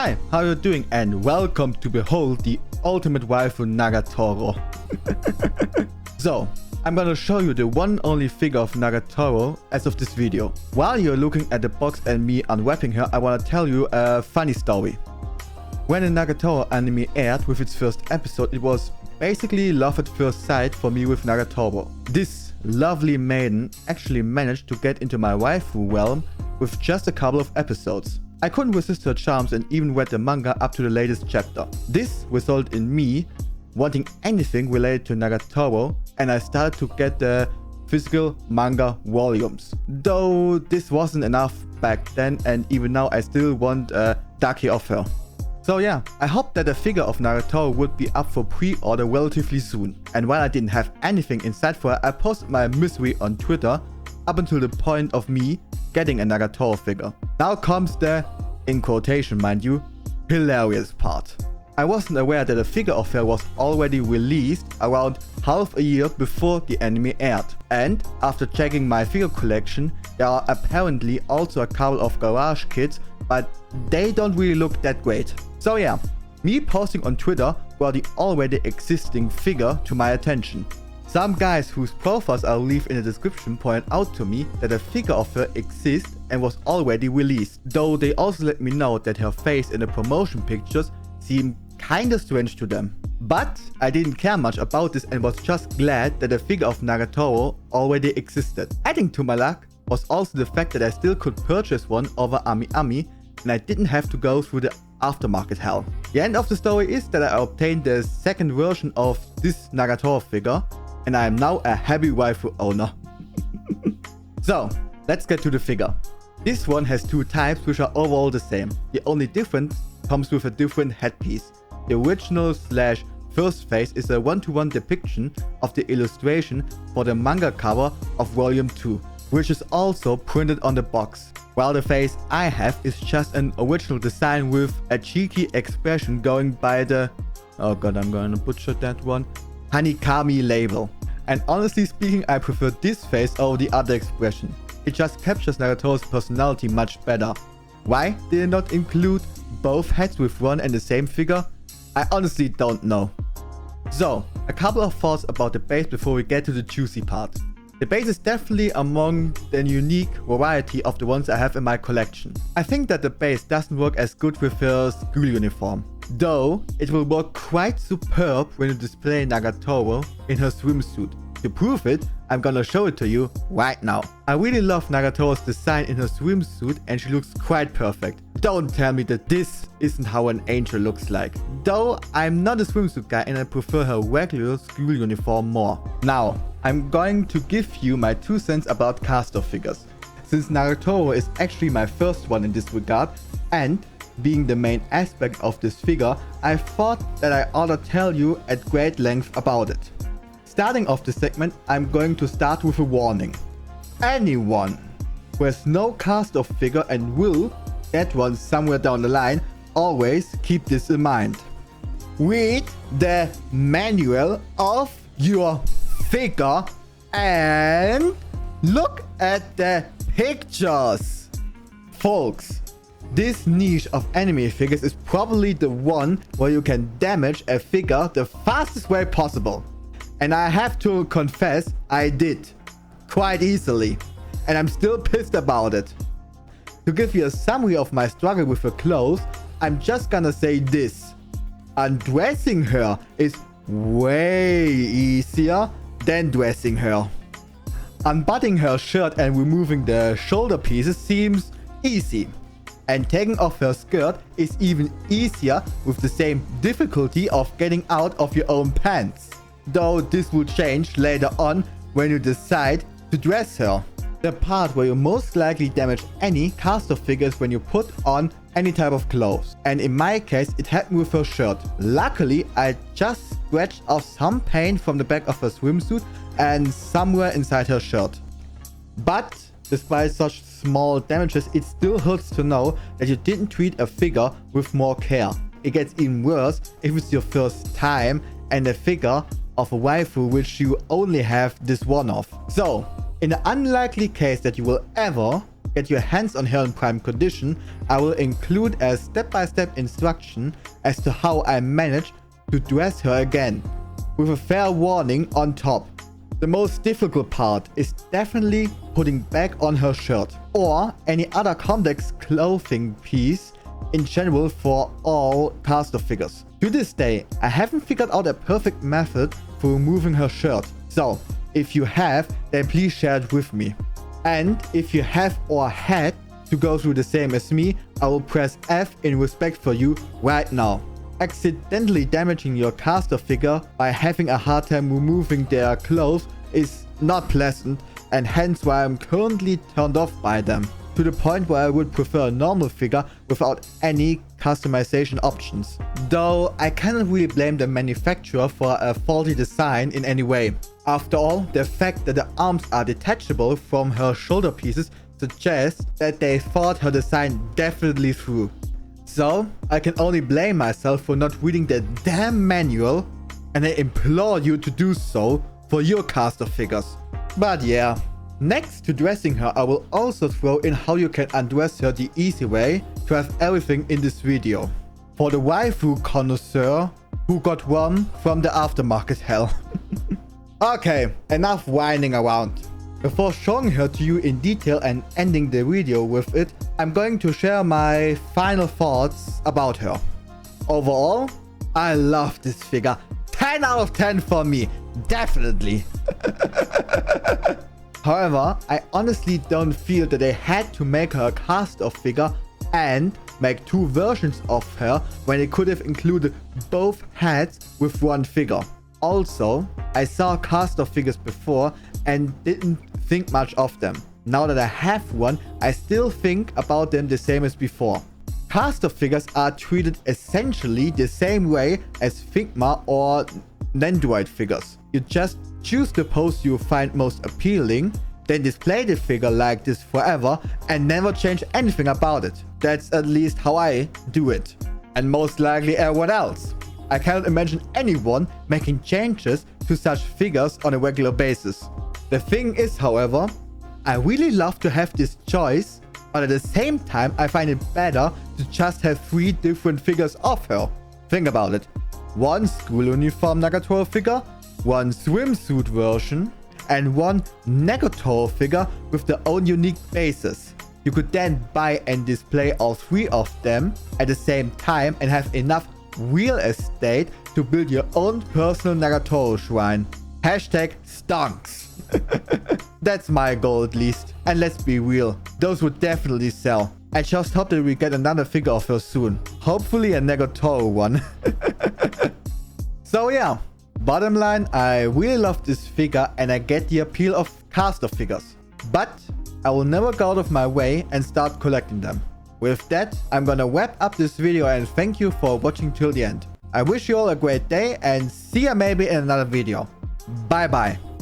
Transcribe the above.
Hi, how are you doing? And welcome to behold the ultimate waifu Nagatoro. So, I'm gonna show you the one only figure of Nagatoro as of this video. While you're looking at the box and me unwrapping her, I wanna tell you a funny story. When the Nagatoro anime aired with its first episode, it was basically love at first sight for me with Nagatoro. This lovely maiden actually managed to get into my waifu realm with just a couple of episodes. I couldn't resist her charms and even read the manga up to the latest chapter. This resulted in me wanting anything related to Nagatoro, and I started to get the physical manga volumes. Though this wasn't enough back then, and even now I still want a Daki of her. So yeah, I hope that the figure of Nagatoro would be up for pre-order relatively soon. And while I didn't have anything in sight for her, I posted my misery on Twitter up until the point of me getting a Nagatoro figure. Now comes the, in quotation mind you, hilarious part. I wasn't aware that a figure of her was already released around half a year before the anime aired. And after checking my figure collection, there are apparently also a couple of garage kits, but they don't really look that great. So yeah, me posting on Twitter brought the already existing figure to my attention. Some guys whose profiles I'll leave in the description pointed out to me that a figure of her exists and was already released, though they also let me know that her face in the promotion pictures seemed kinda strange to them. But I didn't care much about this and was just glad that a figure of Nagatoro already existed. Adding to my luck was also the fact that I still could purchase one over Ami and I didn't have to go through the aftermarket hell. The end of the story is that I obtained the second version of this Nagatoro figure, and I am now a happy waifu owner. So, let's get to the figure. This one has two types which are overall the same. The only difference comes with a different headpiece. The original / first face is a one-to-one depiction of the illustration for the manga cover of Volume 2, which is also printed on the box. While the face I have is just an original design with a cheeky expression going by the, oh god, I'm gonna butcher that one, Hanikami label. And honestly speaking, I prefer this face over the other expression. It just captures Nagatoro's personality much better. Why did it not include both heads with one and the same figure? I honestly don't know. So, a couple of thoughts about the base before we get to the juicy part. The base is definitely among the unique variety of the ones I have in my collection. I think that the base doesn't work as good with her school uniform, though it will work quite superb when you display Nagatoro in her swimsuit. To prove it, I'm gonna show it to you right now. I really love Nagatoro's design in her swimsuit and she looks quite perfect. Don't tell me that this isn't how an angel looks like. Though I'm not a swimsuit guy and I prefer her regular school uniform more. Now, I'm going to give you my 2 cents about caster figures. Since Nagatoro is actually my first one in this regard, and being the main aspect of this figure, I thought that I ought to tell you at great length about it. Starting off this segment, I'm going to start with a warning. Anyone who has no caster figure and will get one somewhere down the line, always keep this in mind. Read the manual of your figure and look at the pictures. Folks, this niche of anime figures is probably the one where you can damage a figure the fastest way possible. And I have to confess, I did. Quite easily. And I'm still pissed about it. To give you a summary of my struggle with her clothes, I'm just gonna say this. Undressing her is way easier than dressing her. Unbuttoning her shirt and removing the shoulder pieces seems easy. And taking off her skirt is even easier with the same difficulty of getting out of your own pants. Though this will change later on when you decide to dress her. The part where you most likely damage any caster figures when you put on any type of clothes. And in my case, it happened with her shirt. Luckily, I just scratched off some paint from the back of her swimsuit and somewhere inside her shirt. But despite such small damages, it still hurts to know that you didn't treat a figure with more care. It gets even worse if it's your first time and a figure of a waifu which you only have this one of. So, in the unlikely case that you will ever get your hands on her in prime condition, I will include a step-by-step instruction as to how I managed to dress her again, with a fair warning on top. The most difficult part is definitely putting back on her shirt or any other complex clothing piece in general for all caster figures. To this day, I haven't figured out a perfect method for removing her shirt. So, if you have, then please share it with me. And if you have or had to go through the same as me, I will press F in respect for you right now. Accidentally damaging your caster figure by having a hard time removing their clothes is not pleasant, and hence why I'm currently turned off by them, to the point where I would prefer a normal figure without any customization options. Though I cannot really blame the manufacturer for a faulty design in any way. After all, the fact that the arms are detachable from her shoulder pieces suggests that they thought her design definitely through. So, I can only blame myself for not reading the damn manual, and I implore you to do so for your caster figures. But yeah, next to dressing her, I will also throw in how you can undress her the easy way to have everything in this video. For the waifu connoisseur who got one from the aftermarket hell. Okay, enough whining around. Before showing her to you in detail and ending the video with it, I'm going to share my final thoughts about her. Overall, I love this figure. 10 out of 10 for me, definitely. However, I honestly don't feel that they had to make her a caster figure and make two versions of her when they could have included both heads with one figure. Also, I saw caster figures before and didn't think much of them. Now that I have one, I still think about them the same as before. Caster figures are treated essentially the same way as Figma or Nendoroid figures. You just choose the pose you find most appealing, then display the figure like this forever and never change anything about it. That's at least how I do it. And most likely everyone else. I cannot imagine anyone making changes to such figures on a regular basis. The thing is, however, I really love to have this choice, but at the same time I find it better to just have 3 different figures of her. Think about it. One school uniform Nagatoro figure, one swimsuit version, and one Nagatoro figure with their own unique bases. You could then buy and display all 3 of them at the same time and have enough real estate to build your own personal Nagatoro shrine. Hashtag stonks. That's my goal at least. And let's be real, those would definitely sell. I just hope that we get another figure of her soon. Hopefully a Nagatoro one. So yeah, bottom line, I really love this figure and I get the appeal of caster figures. But I will never go out of my way and start collecting them. With that, I'm gonna wrap up this video and thank you for watching till the end. I wish you all a great day and see ya maybe in another video. Bye bye.